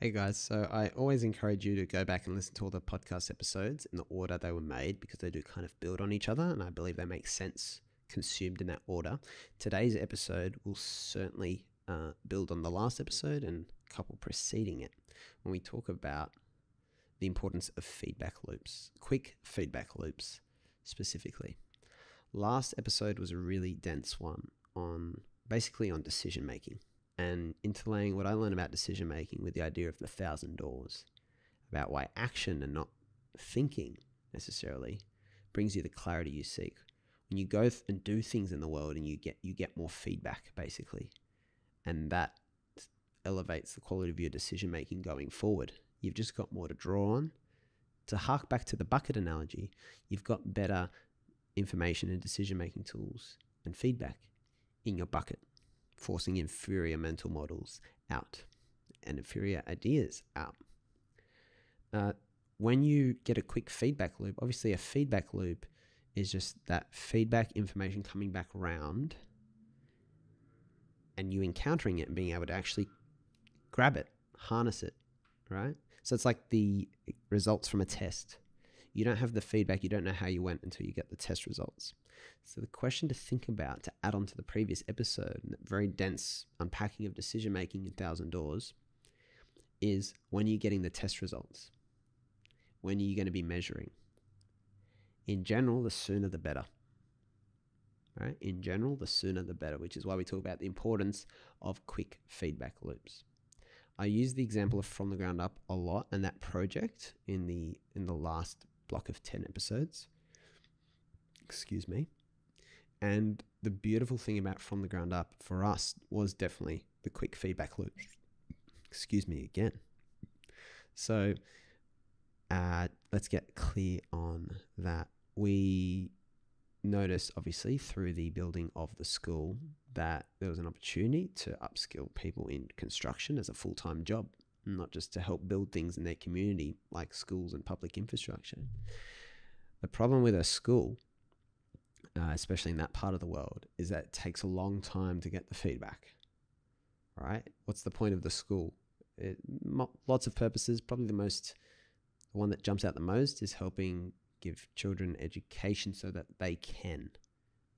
Hey guys, so I always encourage you to go back and listen to all the podcast episodes in the order they were made because they do kind of build on each other and I believe they make sense consumed in that order. Today's episode will certainly build on the last episode and a couple preceding it when we talk about the importance of feedback loops, quick feedback loops specifically. Last episode was a really dense one on decision making. And interlaying what I learned about decision making with the idea of the 1,000 doors, about why action and not thinking necessarily brings you the clarity you seek. When you go and do things in the world and you get more feedback basically, and that elevates the quality of your decision making going forward. You've just got more to draw on. To hark back to the bucket analogy, you've got better information and decision making tools and feedback in your bucket, forcing inferior mental models out and inferior ideas out. When you get a quick feedback loop, obviously a feedback loop is just that feedback information coming back around and you encountering it and being able to actually grab it, harness it, right? So it's like the results from a test. You don't have the feedback, you don't know how you went until you get the test results. So the question to think about, to add on to the previous episode, and that very dense unpacking of decision-making in 1,000 doors, is when are you getting the test results? When are you going to be measuring? In general, the sooner the better. Right? In general, the sooner the better, which is why we talk about the importance of quick feedback loops. I use the example of From the Ground Up a lot, and that project in the last block of 10 episodes. Excuse me. And the beautiful thing about From the Ground Up for us was definitely the quick feedback loop. Excuse me again. So let's get clear on that. We noticed, obviously, through the building of the school that there was an opportunity to upskill people in construction as a full-time job, not just to help build things in their community like schools and public infrastructure. The problem with a school, especially in that part of the world, is that it takes a long time to get the feedback, right? What's the point of the school? Lots of purposes. Probably the one that jumps out the most is helping give children education so that they can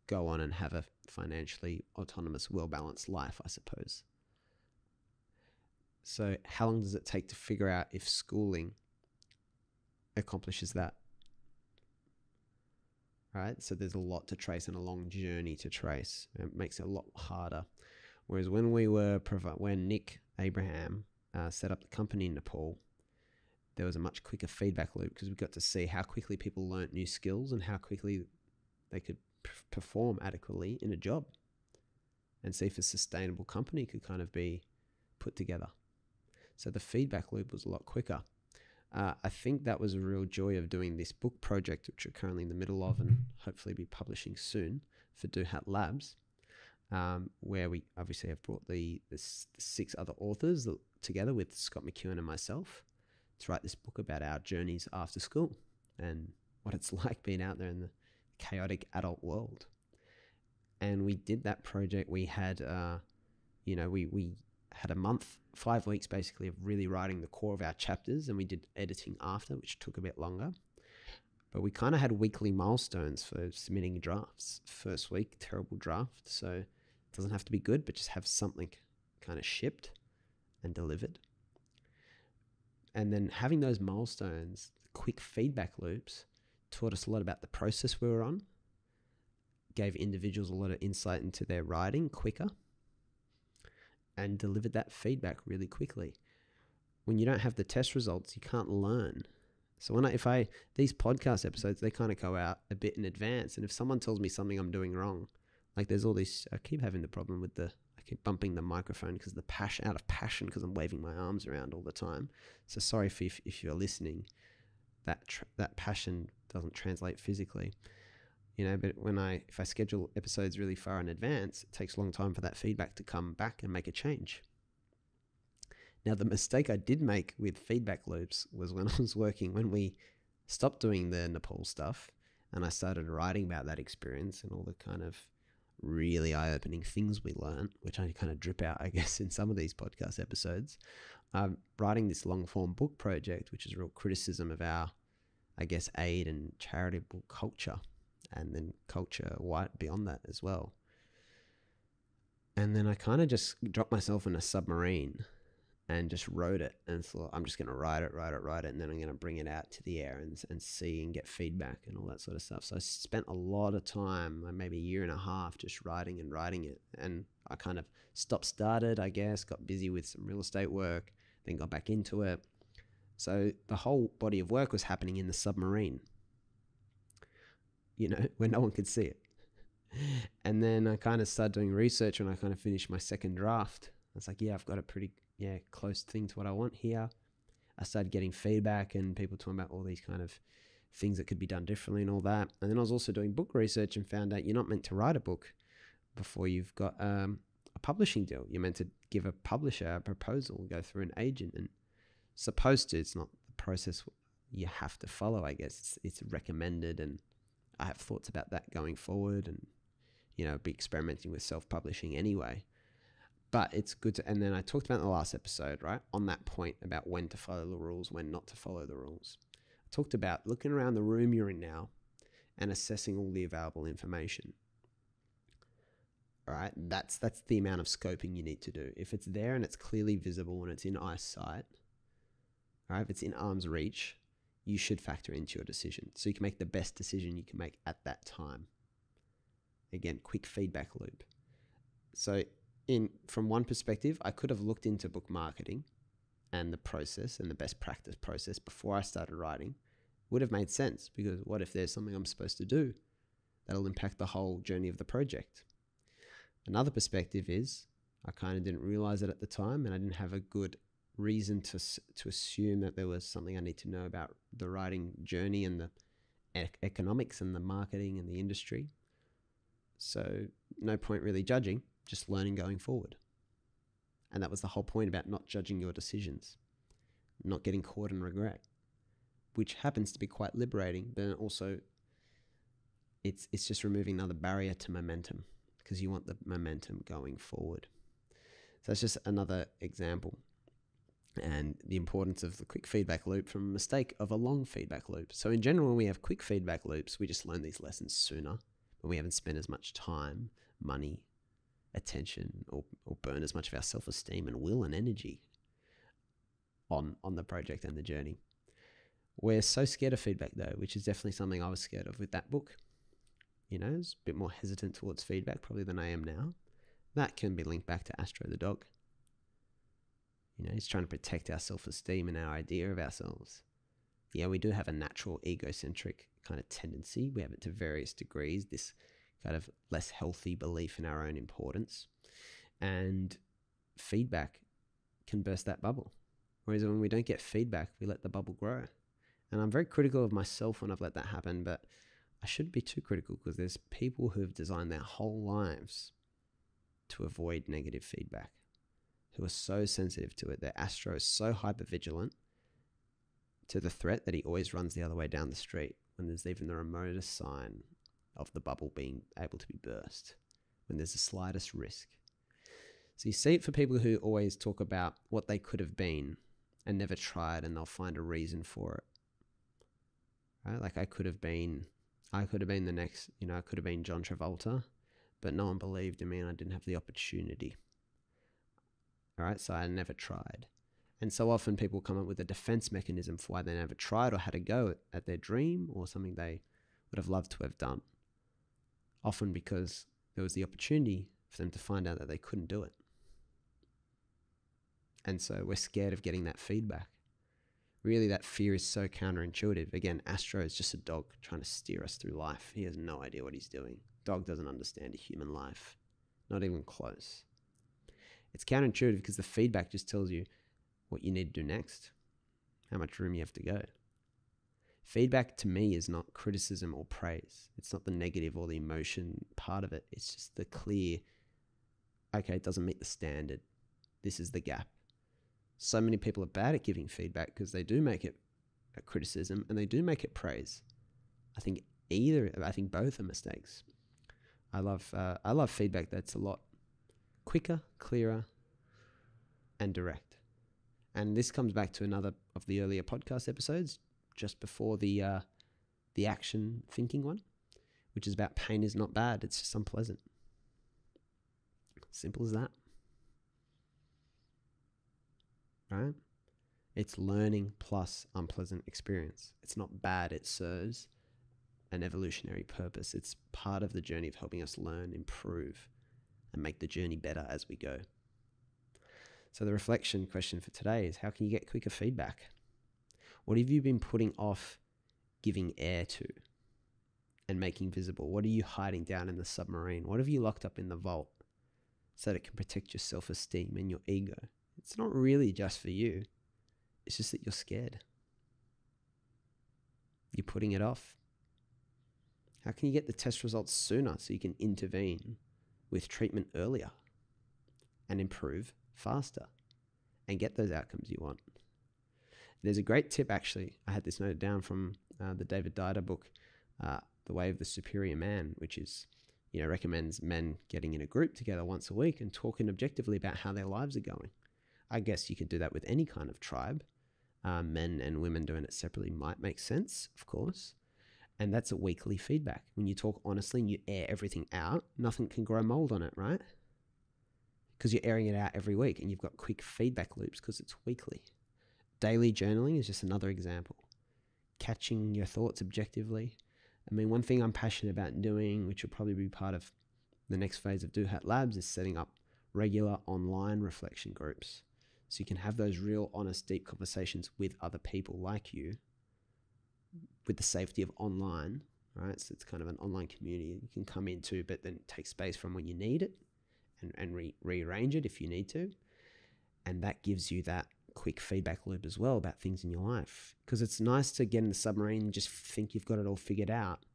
go on and have a financially autonomous, well-balanced life, I suppose. So how long does it take to figure out if schooling accomplishes that? Right? So there's a lot to trace and a long journey to trace. It makes it a lot harder. Whereas when Nick Abraham set up the company in Nepal, there was a much quicker feedback loop because we got to see how quickly people learnt new skills and how quickly they could perform adequately in a job, and see if a sustainable company could kind of be put together. So the feedback loop was a lot quicker. I think that was a real joy of doing this book project, which we're currently in the middle of and hopefully be publishing soon for Duhat Labs, where we obviously have brought the 6 other authors together with Scott McEwen and myself to write this book about our journeys after school and what it's like being out there in the chaotic adult world. And we did that project. We had, we had a month, 5 weeks basically of really writing the core of our chapters, and we did editing after, which took a bit longer. But we kind of had weekly milestones for submitting drafts. First week, terrible draft. So it doesn't have to be good, but just have something kind of shipped and delivered. And then having those milestones, quick feedback loops, taught us a lot about the process we were on, gave individuals a lot of insight into their writing quicker, and delivered that feedback really quickly. When you don't have the test results, you can't learn. So these podcast episodes, they kind of go out a bit in advance. And if someone tells me something I'm doing wrong, like there's all this, I keep having the problem with I keep bumping the microphone because out of passion, because I'm waving my arms around all the time. So sorry if you're listening, that passion doesn't translate physically. But if I schedule episodes really far in advance, it takes a long time for that feedback to come back and make a change. Now, the mistake I did make with feedback loops was when we stopped doing the Nepal stuff and I started writing about that experience and all the kind of really eye-opening things we learn, which I kind of drip out, I guess, in some of these podcast episodes. Writing this long-form book project, which is a real criticism of our, I guess, aid and charitable culture, and then culture beyond that as well. And then I kind of just dropped myself in a submarine and just wrote it and thought, I'm just going to write it. And then I'm going to bring it out to the air and see and get feedback and all that sort of stuff. So I spent a lot of time, maybe a year and a half, just writing it. And I kind of started, I guess, got busy with some real estate work, then got back into it. So the whole body of work was happening in the submarine, where no one could see it. And then I kind of started doing research when I kind of finished my second draft. I was like, yeah, I've got a pretty close thing to what I want here. I started getting feedback and people talking about all these kind of things that could be done differently and all that. And then I was also doing book research and found out you're not meant to write a book before you've got a publishing deal. You're meant to give a publisher a proposal, go through an agent, and supposed to. It's not the process you have to follow, I guess. It's recommended, and I have thoughts about that going forward, and be experimenting with self-publishing anyway. But it's good to, and then I talked about in the last episode, right, on that point about when to follow the rules, when not to follow the rules. I talked about looking around the room you're in now and assessing all the available information. All right, that's the amount of scoping you need to do. If it's there and it's clearly visible and it's in eyesight, all right, if it's in arm's reach, you should factor into your decision so you can make the best decision you can make at that time. Again, quick feedback loop. So from one perspective, I could have looked into book marketing and the process and the best practice process before I started writing. Would have made sense, because what if there's something I'm supposed to do that'll impact the whole journey of the project? Another perspective is I kind of didn't realize it at the time, and I didn't have a good reason to assume that there was something I need to know about the writing journey and the economics and the marketing and the industry. So no point really judging, just learning going forward. And that was the whole point about not judging your decisions, not getting caught in regret, which happens to be quite liberating, but also it's just removing another barrier to momentum, because you want the momentum going forward. So that's just another example. And the importance of the quick feedback loop from a mistake of a long feedback loop. So in general, when we have quick feedback loops, we just learn these lessons sooner, but we haven't spent as much time, money, attention, or burn as much of our self-esteem and will and energy on the project and the journey. We're so scared of feedback though, which is definitely something I was scared of with that book. I was a bit more hesitant towards feedback probably than I am now. That can be linked back to Astro the dog. He's trying to protect our self-esteem and our idea of ourselves. Yeah, we do have a natural egocentric kind of tendency. We have it to various degrees, this kind of less healthy belief in our own importance. And feedback can burst that bubble. Whereas when we don't get feedback, we let the bubble grow. And I'm very critical of myself when I've let that happen, but I shouldn't be too critical, because there's people who have designed their whole lives to avoid negative feedback, who are so sensitive to it. Their Astro is so hyper-vigilant to the threat that he always runs the other way down the street when there's even the remotest sign of the bubble being able to be burst, when there's the slightest risk. So you see it for people who always talk about what they could have been and never tried, and they'll find a reason for it. Right? Like I could have been the next, I could have been John Travolta, but no one believed in me and I didn't have the opportunity. All right, so I never tried. And so often people come up with a defense mechanism for why they never tried or had a go at their dream or something they would have loved to have done. Often because there was the opportunity for them to find out that they couldn't do it. And so we're scared of getting that feedback. Really, that fear is so counterintuitive. Again, Astro is just a dog trying to steer us through life. He has no idea what he's doing. Dog doesn't understand a human life. Not even close. It's counterintuitive because the feedback just tells you what you need to do next, how much room you have to go. Feedback to me is not criticism or praise. It's not the negative or the emotion part of it. It's just the clear, okay, it doesn't meet the standard. This is the gap. So many people are bad at giving feedback because they do make it a criticism and they do make it praise. I think both are mistakes. I love feedback that's a lot quicker, clearer, and direct. And this comes back to another of the earlier podcast episodes, just before the action thinking one, which is about pain is not bad, it's just unpleasant. Simple as that. Right? It's learning plus unpleasant experience. It's not bad, it serves an evolutionary purpose. It's part of the journey of helping us learn, improve, and make the journey better as we go. So the reflection question for today is, how can you get quicker feedback? What have you been putting off giving air to and making visible? What are you hiding down in the submarine? What have you locked up in the vault so that it can protect your self-esteem and your ego? It's not really just for you. It's just that you're scared. You're putting it off. How can you get the test results sooner so you can intervene with treatment earlier and improve faster and get those outcomes you want? There's a great tip, actually. I had this noted down from the David Dida book, The Way of the Superior Man, which is, recommends men getting in a group together once a week and talking objectively about how their lives are going. I guess you could do that with any kind of tribe. Men and women doing it separately might make sense, of course. And that's a weekly feedback. When you talk honestly and you air everything out, nothing can grow mold on it, right? Because you're airing it out every week and you've got quick feedback loops because it's weekly. Daily journaling is just another example. Catching your thoughts objectively. I mean, one thing I'm passionate about doing, which will probably be part of the next phase of Do Hat Labs, is setting up regular online reflection groups. So you can have those real, honest, deep conversations with other people like you, with the safety of online, right? So it's kind of an online community you can come into, but then take space from when you need it and rearrange it if you need to. And that gives you that quick feedback loop as well about things in your life. Because it's nice to get in the submarine and just think you've got it all figured out.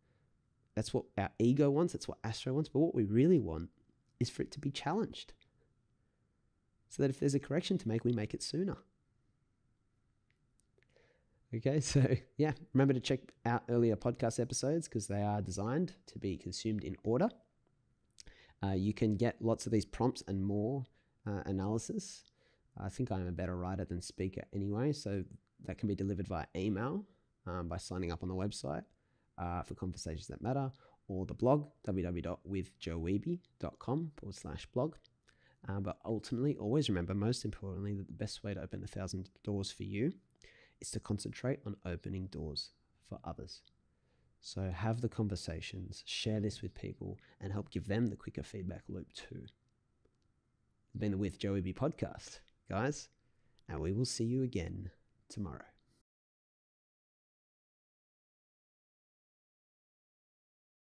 That's what our ego wants. That's what Astro wants. But what we really want is for it to be challenged. So that if there's a correction to make, we make it sooner. Okay, so yeah, remember to check out earlier podcast episodes because they are designed to be consumed in order. You can get lots of these prompts and more analysis. I think I'm a better writer than speaker anyway, so that can be delivered via email by signing up on the website for Conversations That Matter, or the blog, www.joewehbe.com/blog. But ultimately, always remember, most importantly, that the best way to open 1,000 doors for you is to concentrate on opening doors for others. So have the conversations, share this with people, and help give them the quicker feedback loop too. It's been the With Joe Wehbe podcast, guys, and we will see you again tomorrow.